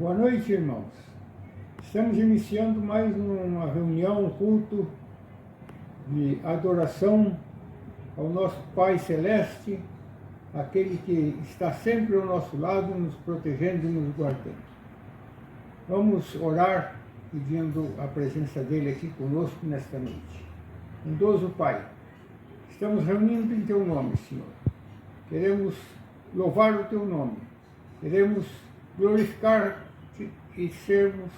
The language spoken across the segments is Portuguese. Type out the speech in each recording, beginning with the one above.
Boa noite, irmãos. Estamos iniciando mais uma reunião, um culto de adoração ao nosso Pai Celeste, aquele que está sempre ao nosso lado, nos protegendo e nos guardando. Vamos orar pedindo a presença dele aqui conosco nesta noite. Bondoso Pai, estamos reunindo em Teu nome, Senhor. Queremos louvar o Teu nome, queremos glorificar-te e sermos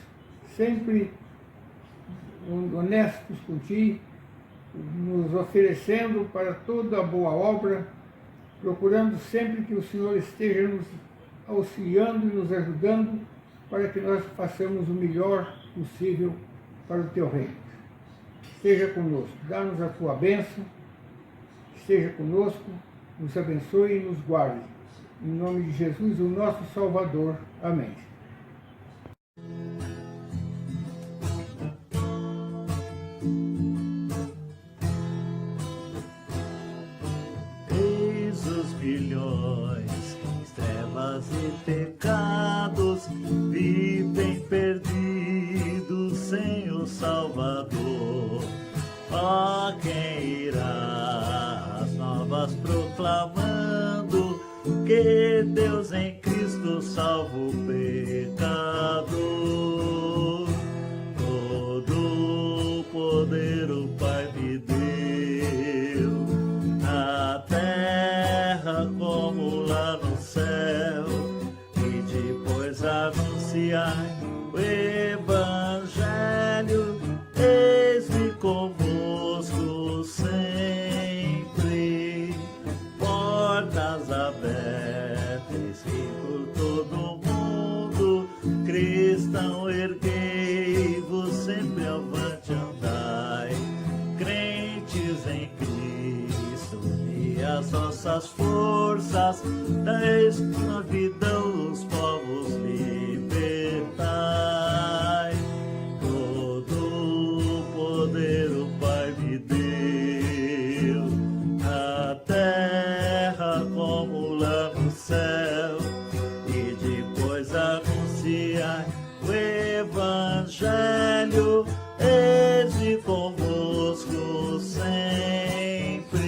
sempre honestos contigo, nos oferecendo para toda a boa obra, procurando sempre que o Senhor esteja nos auxiliando e nos ajudando para que nós façamos o melhor possível para o Teu reino. Esteja conosco, dá-nos a Tua bênção, esteja conosco, nos abençoe e nos guarde. Em nome de Jesus, o nosso Salvador. Amém. Eis os milhões, trevas e pecados, vivem perdidos sem o Salvador. Ó, quem irá as novas proclamando que Deus em Cristo salva o pecador. Todo o poder o Pai me deu, na terra como lá no céu, e depois anunciai o Evangelho. Eis-me convosco sempre, portas abertas e por todo mundo, cristão, erguei-vos sempre avante andai, crentes em Cristo, e as vossas forças, dais na vida os povos libertai. Todo o poder o Pai me deu, na terra como lá no céu, e depois anunciai o Evangelho. Eis-me convosco sempre,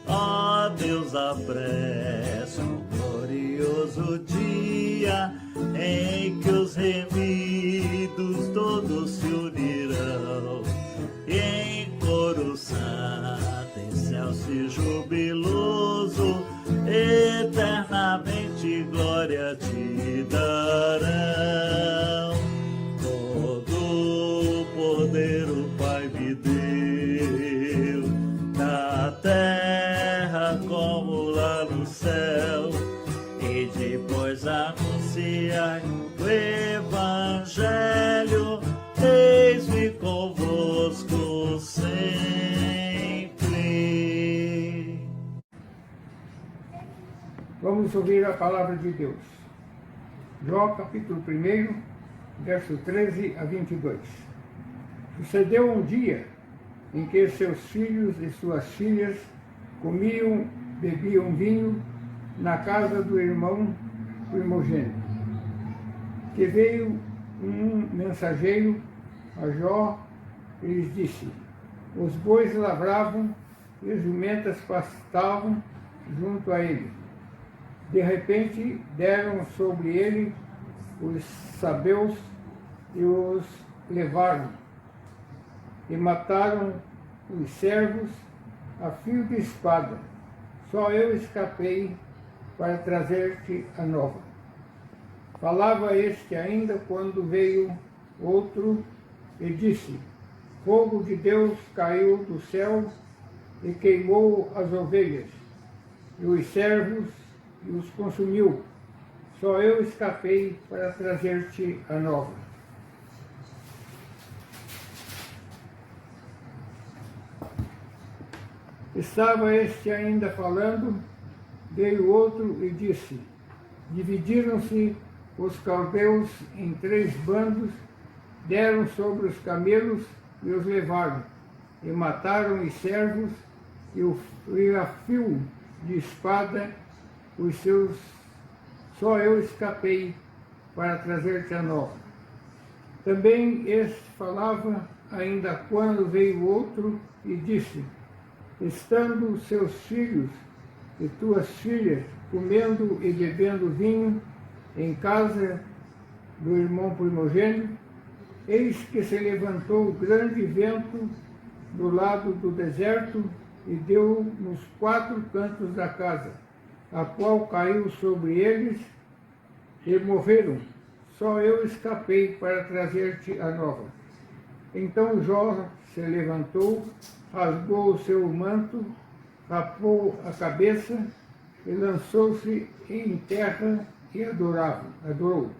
ó Deus, apressa o glorioso dia em que os remidos todos se unirão, e em coro santo em excelso jubiloso, eternamente glória te darão. Todo o poder o Pai me deu, na terra como lá no céu, e depois anunciai o Evangelho. Eis-me convosco sempre. Vamos ouvir a palavra de Deus. Jó, capítulo 1, verso 13 a 22. Sucedeu um dia em que seus filhos e suas filhas comiam, bebiam vinho na casa do irmão primogênito, que veio um mensageiro a Jó e lhes disse: os bois lavravam e as jumentas pastavam junto a ele. De repente deram sobre ele os sabeus e os levaram, e mataram os servos a fio de espada. Só eu escapei para trazer-te a nova. Falava este ainda quando veio outro e disse: fogo de Deus caiu do céu e queimou as ovelhas e os servos e os consumiu. Só eu escapei para trazer-te a nova. Estava este ainda falando, veio outro e disse: dividiram-se os caldeus em 3 bandos, deram sobre os camelos e os levaram, e mataram os servos e a fio de espada os seus. Só eu escapei para trazer-te a nova. Também este falava ainda quando veio outro e disse: estando seus filhos e tuas filhas comendo e bebendo vinho em casa do irmão primogênito, eis que se levantou grande vento do lado do deserto e deu nos 4 cantos da casa, a qual caiu sobre eles e morreram. Só eu escapei para trazer-te a nova. Então Jó se levantou, rasgou o seu manto, rapou a cabeça e lançou-se em terra e adorou.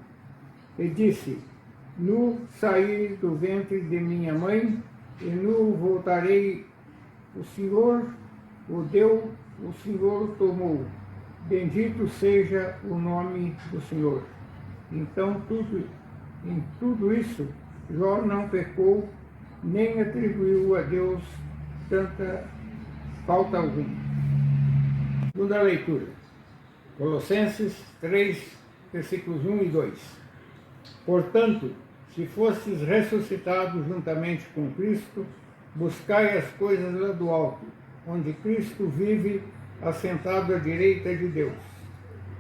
E disse: nu saí do ventre de minha mãe, e nu voltarei. O Senhor o deu, o Senhor o tomou. Bendito seja o nome do Senhor. Então, em tudo isso, Jó não pecou, nem atribuiu a Deus tanta falta alguma. Segunda leitura. Colossenses 3, versículos 1 e 2. Portanto, se fostes ressuscitados juntamente com Cristo, buscai as coisas lá do alto, onde Cristo vive, assentado à direita de Deus.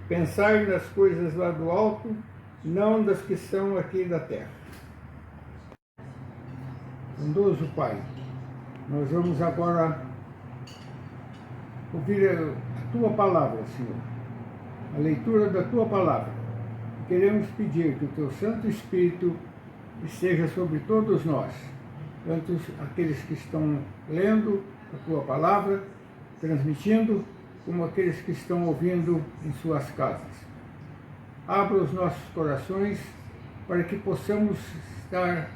Pensai nas coisas lá do alto, não das que são aqui da terra. Bondoso Pai, nós vamos agora ouvir a Tua palavra, Senhor, a leitura da Tua palavra. Queremos pedir que o Teu Santo Espírito esteja sobre todos nós, tanto aqueles que estão lendo a Tua palavra, transmitindo, como aqueles que estão ouvindo em suas casas. Abra os nossos corações para que possamos estar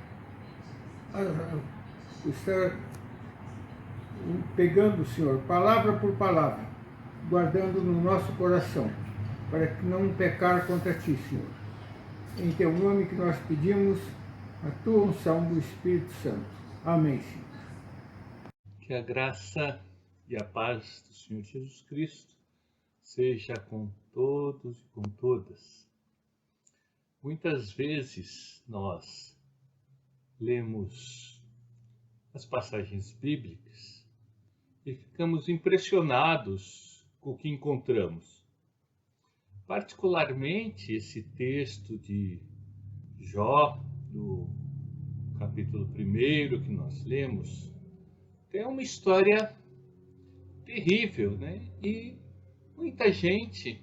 pegando, Senhor, palavra por palavra, guardando no nosso coração, para que não pecar contra Ti, Senhor. Em Teu nome que nós pedimos a Tua unção do Espírito Santo. Amém, Senhor. Que a graça e a paz do Senhor Jesus Cristo seja com todos e com todas. Muitas vezes nós lemos as passagens bíblicas e ficamos impressionados com o que encontramos. Particularmente esse texto de Jó, do capítulo 1 que nós lemos, tem uma história terrível, né? E muita gente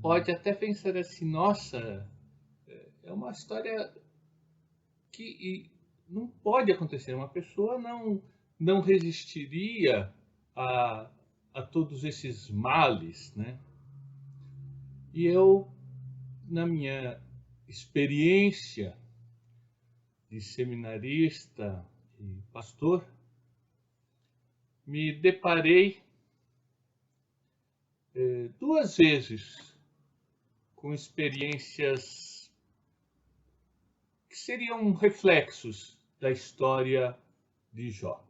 pode até pensar assim: nossa, é uma história que não pode acontecer. Uma pessoa não resistiria a todos esses males, né? E eu, na minha experiência de seminarista e pastor, me deparei 2 vezes com experiências que seriam reflexos da história de Jó.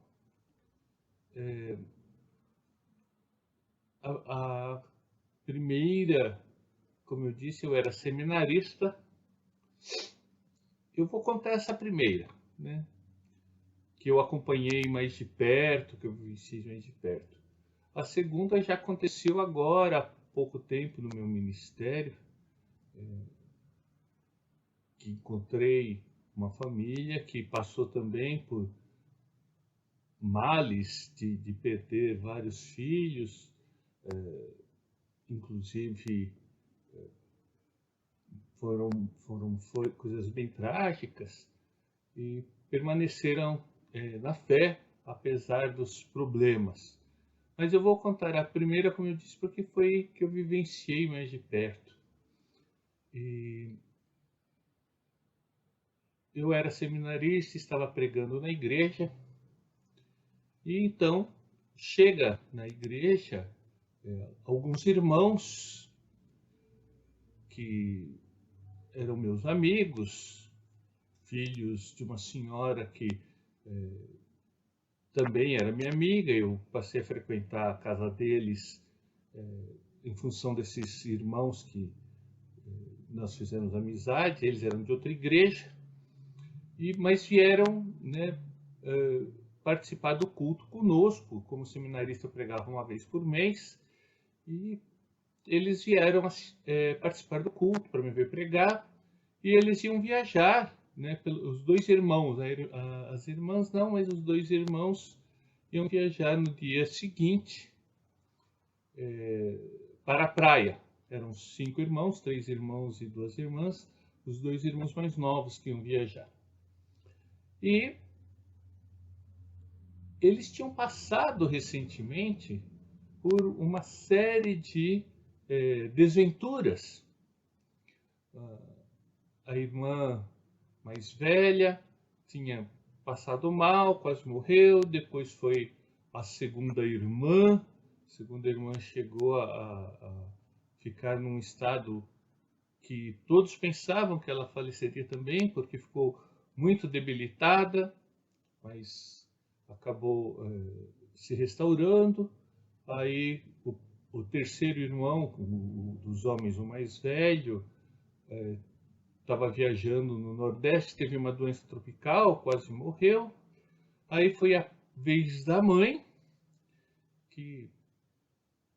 A primeira, como eu disse, eu era seminarista. Eu vou contar essa primeira, né? Que eu acompanhei mais de perto, que eu vivi mais de perto. A segunda já aconteceu agora, há pouco tempo, no meu ministério, que encontrei uma família que passou também por males de perder vários filhos, inclusive foram coisas bem trágicas, e permaneceram na fé, apesar dos problemas. Mas eu vou contar a primeira, como eu disse, porque foi que eu vivenciei mais de perto. E eu era seminarista, estava pregando na igreja, e então chega na igreja alguns irmãos que eram meus amigos, filhos de uma senhora que também era minha amiga. Eu passei a frequentar a casa deles em função desses irmãos que nós fizemos amizade, eles eram de outra igreja, mas vieram, né, participar do culto conosco. Como seminarista, eu pregava uma vez por mês, e eles vieram participar do culto para me ver pregar, e eles iam viajar, né, os dois irmãos, as irmãs não, mas os dois irmãos iam viajar no dia seguinte para a praia. Eram 5 irmãos, 3 irmãos e 2 irmãs, os 2 irmãos mais novos que iam viajar. E eles tinham passado recentemente por uma série de desventuras. A irmã mais velha tinha passado mal, quase morreu. Depois foi a segunda irmã. A segunda irmã chegou a ficar num estado que todos pensavam que ela faleceria também, porque ficou muito debilitada, mas acabou se restaurando. Aí o terceiro irmão, dos homens, o mais velho, estava viajando no Nordeste, teve uma doença tropical, quase morreu. Aí foi a vez da mãe, que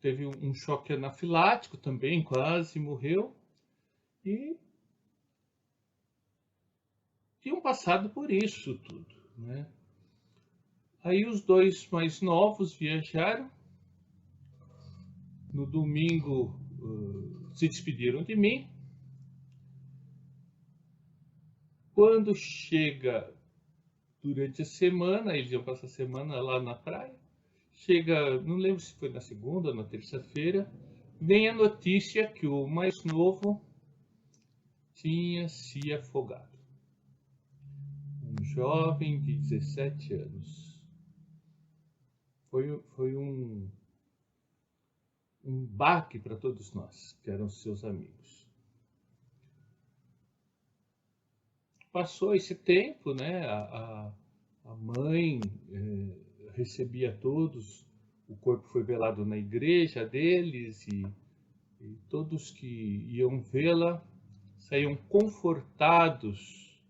teve um choque anafilático também, quase morreu. E tinham passado por isso tudo, né? Aí os 2 mais novos viajaram. No domingo se despediram de mim. Quando chega durante a semana, eles iam passar a semana lá na praia, chega, não lembro se foi na segunda ou na terça-feira, vem a notícia que o mais novo tinha se afogado. Um jovem de 17 anos. Foi um baque para todos nós, que eram seus amigos. Passou esse tempo, né? A mãe recebia todos, o corpo foi velado na igreja deles, e todos que iam vê-la saíam confortados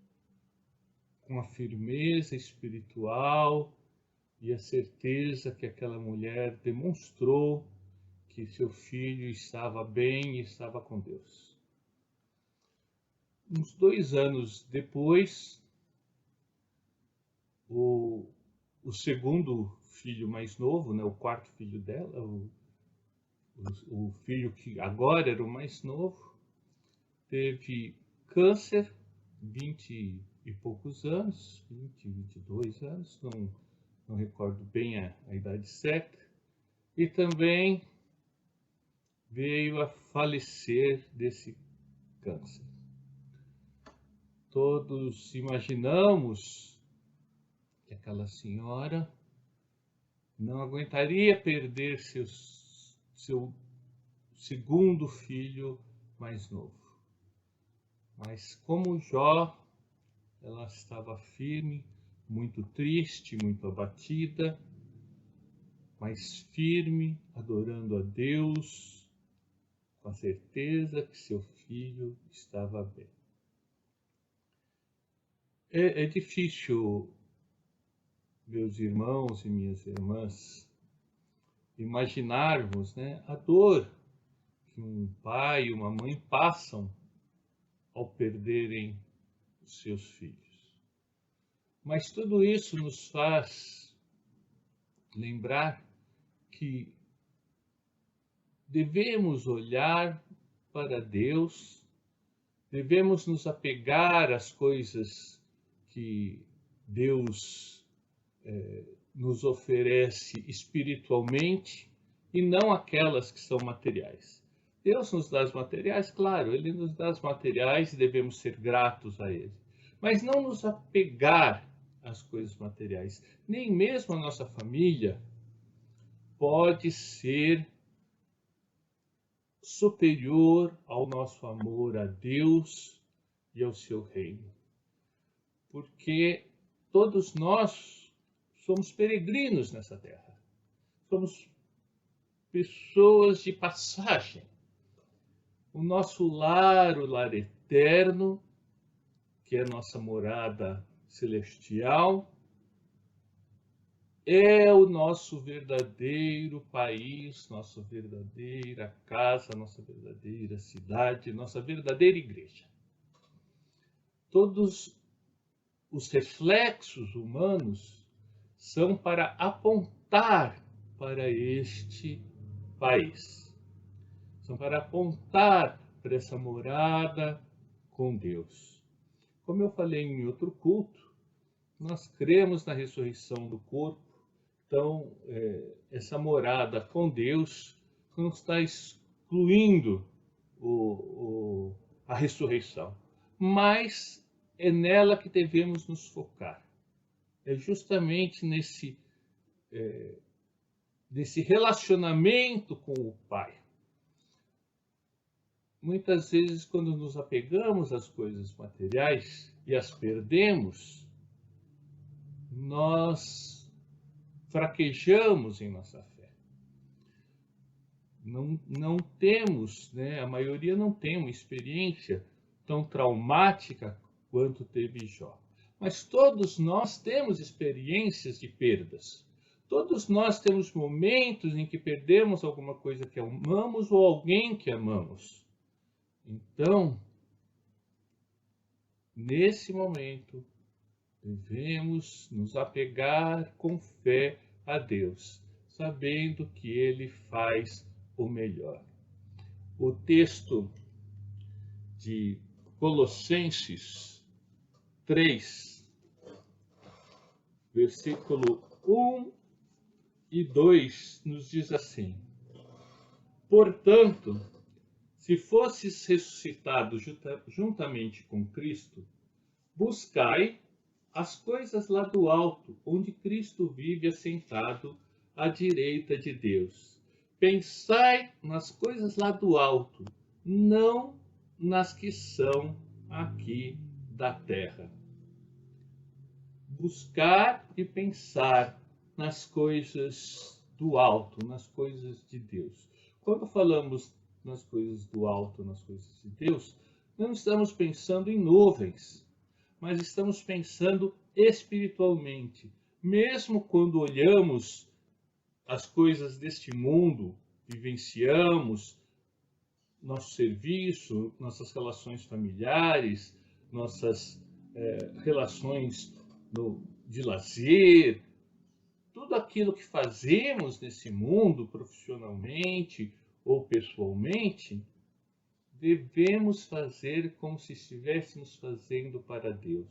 com a firmeza espiritual e a certeza que aquela mulher demonstrou que seu filho estava bem e estava com Deus. Uns 2 anos depois, o segundo filho mais novo, né, o 4º filho dela, o filho que agora era o mais novo, teve câncer, 20 e poucos anos, 20, 22 anos, não recordo bem a idade certa, e também veio a falecer desse câncer. Todos imaginamos que aquela senhora não aguentaria perder seu segundo filho mais novo. Mas como Jó, ela estava firme, muito triste, muito abatida, mas firme, adorando a Deus, com a certeza que seu filho estava bem. É difícil, meus irmãos e minhas irmãs, imaginarmos, né, a dor que um pai e uma mãe passam ao perderem os seus filhos. Mas tudo isso nos faz lembrar que devemos olhar para Deus, devemos nos apegar às coisas que Deus nos oferece espiritualmente e não aquelas que são materiais. Deus nos dá as materiais, claro, Ele nos dá as materiais e devemos ser gratos a Ele. Mas não nos apegar às coisas materiais. Nem mesmo a nossa família pode ser superior ao nosso amor a Deus e ao seu reino. Porque todos nós somos peregrinos nessa terra. Somos pessoas de passagem. o nosso lar, o lar eterno, que é nossa morada celestial, é o nosso verdadeiro país, nossa verdadeira casa, nossa verdadeira cidade, nossa verdadeira igreja. Todos os reflexos humanos são para apontar para este país. São para apontar para essa morada com Deus. Como eu falei em outro culto, nós cremos na ressurreição do corpo. Então, essa morada com Deus não está excluindo a ressurreição, mas é nela que devemos nos focar. É justamente nesse relacionamento com o Pai. Muitas vezes, quando nos apegamos às coisas materiais e as perdemos, nós fraquejamos em nossa fé. Não temos, a maioria não tem uma experiência tão traumática quanto teve Jó. Mas todos nós temos experiências de perdas. Todos nós temos momentos em que perdemos alguma coisa que amamos ou alguém que amamos. Então, nesse momento, devemos nos apegar com fé a Deus, sabendo que Ele faz o melhor. O texto de Colossenses 3, versículo 1 e 2, nos diz assim: Portanto, se fosses ressuscitados juntamente com Cristo, buscai as coisas lá do alto, onde Cristo vive assentado à direita de Deus. Pensai nas coisas lá do alto, não nas que são aqui da terra. Buscar e pensar nas coisas do alto, nas coisas de Deus. Quando falamos nas coisas do alto, nas coisas de Deus, não estamos pensando em nuvens, mas estamos pensando espiritualmente. Mesmo quando olhamos as coisas deste mundo, vivenciamos nosso serviço, nossas relações familiares, nossas relações de lazer, tudo aquilo que fazemos nesse mundo, profissionalmente ou pessoalmente, devemos fazer como se estivéssemos fazendo para Deus.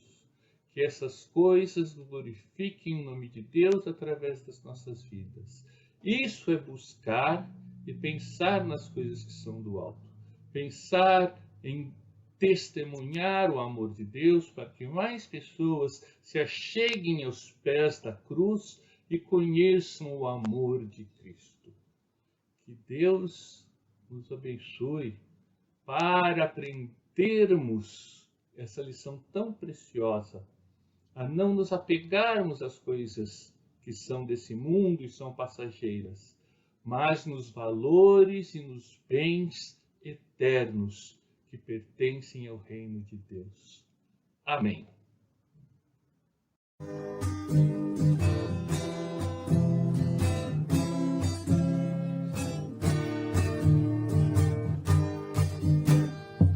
Que essas coisas glorifiquem o nome de Deus através das nossas vidas. Isso é buscar e pensar nas coisas que são do alto. Pensar em testemunhar o amor de Deus para que mais pessoas se acheguem aos pés da cruz e conheçam o amor de Cristo. Que Deus nos abençoe para aprendermos essa lição tão preciosa, a não nos apegarmos às coisas que são desse mundo e são passageiras, mas nos valores e nos bens eternos que pertencem ao reino de Deus. Amém.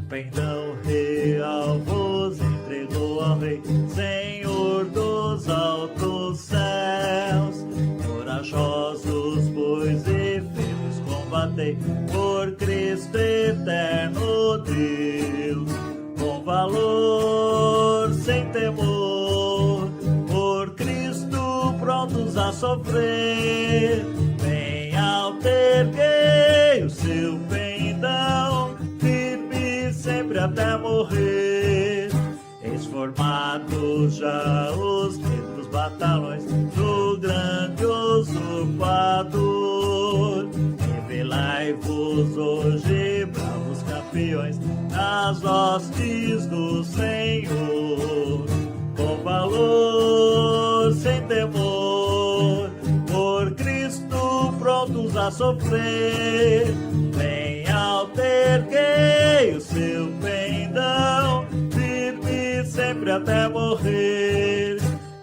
Perdão real vos entregou ao Rei, Senhor dos altos céus. Corajosos, pois, e firmes combatei, por Cristo eterno Deus. Com valor, sem temor, por Cristo prontos a sofrer. Bem alterguei o seu pendão, sempre até morrer. Eis formados já os negros batalhões do grande usurpador. Revelai-vos hoje, bravos campeões, nas hostes do Senhor. Com valor, sem temor, por Cristo prontos a sofrer. Bem alterguei alterquei o seu pendão, firme sempre até morrer.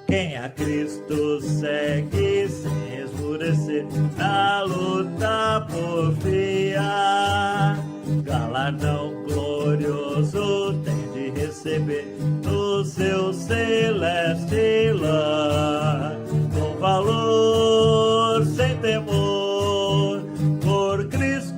Quem a Cristo segue sem esmurecer, na luta por fiar, galardão glorioso tem de receber no seu celeste lar, com valor sem temor, por Cristo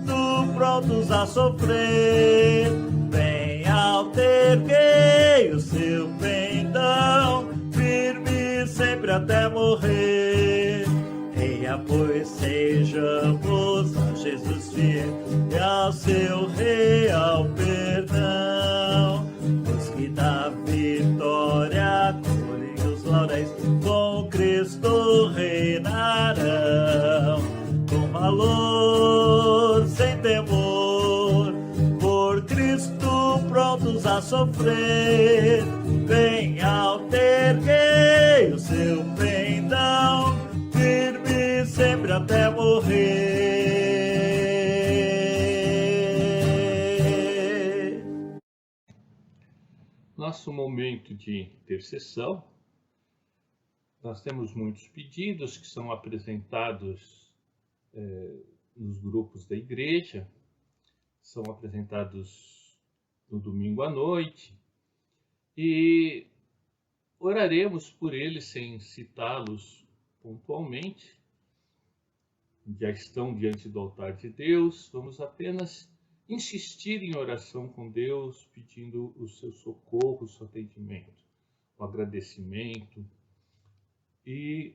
prontos a sofrer. Bem alterquei o seu pendão, firme sempre até morrer. Eia, pois sejamos a Jesus fiel e ao seu real perdão, os que da vitória colhem os lauréis, com Cristo reinarão, com valor sem temor, por Cristo prontos a sofrer. Bem alterquei o seu pendão, firme sempre até morrer. Nosso momento de intercessão, nós temos muitos pedidos que são apresentados nos grupos da igreja, são apresentados no domingo à noite, e oraremos por eles sem citá-los pontualmente. Já estão diante do altar de Deus, vamos apenas insistir em oração com Deus, pedindo o seu socorro, o seu atendimento, o agradecimento. E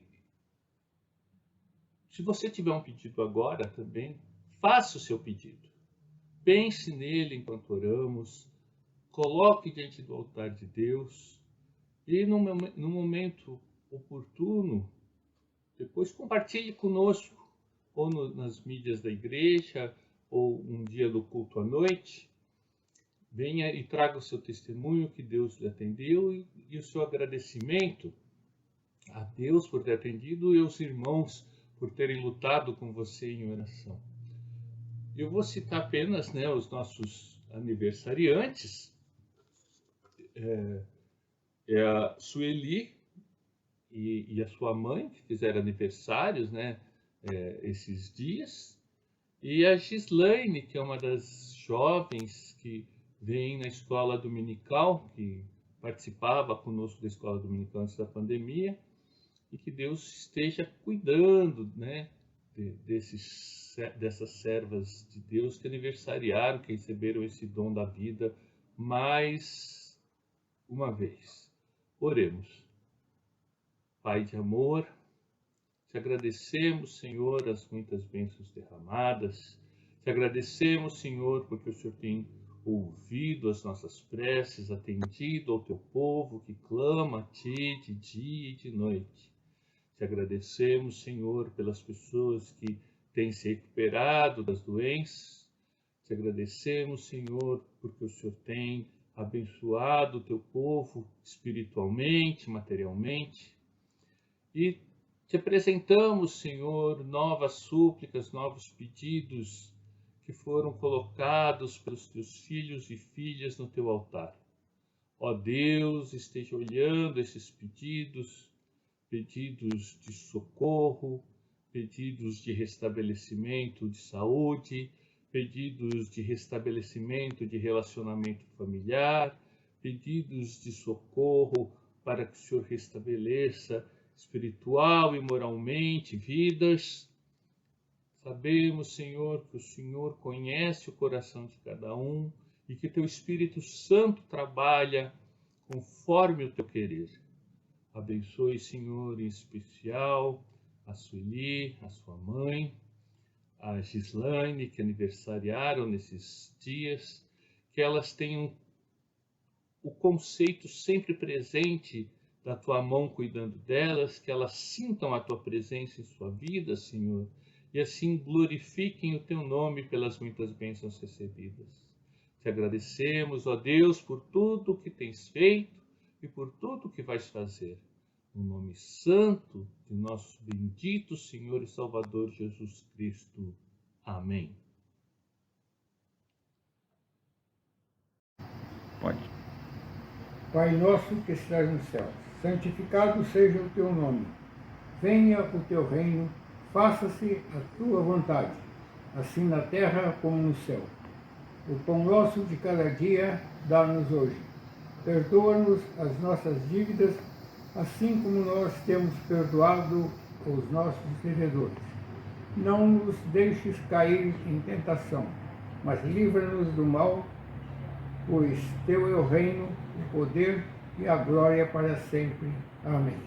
se você tiver um pedido agora também, faça o seu pedido. Pense nele enquanto oramos, coloque diante do altar de Deus e no momento oportuno, depois compartilhe conosco, ou nas mídias da igreja, ou um dia do culto à noite. Venha e traga o seu testemunho que Deus lhe atendeu e o seu agradecimento a Deus por ter atendido e aos irmãos por terem lutado com você em oração. Eu vou citar apenas os nossos aniversariantes. É a Sueli e a sua mãe, que fizeram aniversários esses dias, e a Gislaine, que é uma das jovens que vem na escola dominical, que participava conosco da escola dominical antes da pandemia, e que Deus esteja cuidando dessas servas de Deus que aniversariaram, que receberam esse dom da vida mais uma vez. Oremos. Pai de amor, te agradecemos, Senhor, as muitas bênçãos derramadas. Te agradecemos, Senhor, porque o Senhor tem ouvido as nossas preces, atendido ao teu povo que clama a ti de dia e de noite. Te agradecemos, Senhor, pelas pessoas que têm se recuperado das doenças. Te agradecemos, Senhor, porque o Senhor tem abençoado o teu povo espiritualmente, materialmente. E te apresentamos, Senhor, novas súplicas, novos pedidos que foram colocados pelos teus filhos e filhas no teu altar. Ó Deus, esteja olhando esses pedidos de socorro, pedidos de restabelecimento de saúde, pedidos de restabelecimento de relacionamento familiar, pedidos de socorro para que o Senhor restabeleça espiritual e moralmente vidas. Sabemos, Senhor, que o Senhor conhece o coração de cada um e que teu Espírito Santo trabalha conforme o teu querer. Abençoe, Senhor, em especial a Sueli, a sua mãe, a Gislaine, que aniversariaram nesses dias, que elas tenham o conceito sempre presente da tua mão cuidando delas, que elas sintam a tua presença em sua vida, Senhor, e assim glorifiquem o teu nome pelas muitas bênçãos recebidas. Te agradecemos, ó Deus, por tudo que tens feito e por tudo que vais fazer. No nome santo de nosso bendito Senhor e Salvador Jesus Cristo. Amém. Pode. Pai nosso que estás no céu, santificado seja o teu nome. Venha o teu reino, faça-se a tua vontade, assim na terra como no céu. O pão nosso de cada dia dá-nos hoje. Perdoa-nos as nossas dívidas, assim como nós temos perdoado os nossos devedores. Não nos deixes cair em tentação, mas livra-nos do mal, pois teu é o reino, o poder e a glória para sempre. Amém.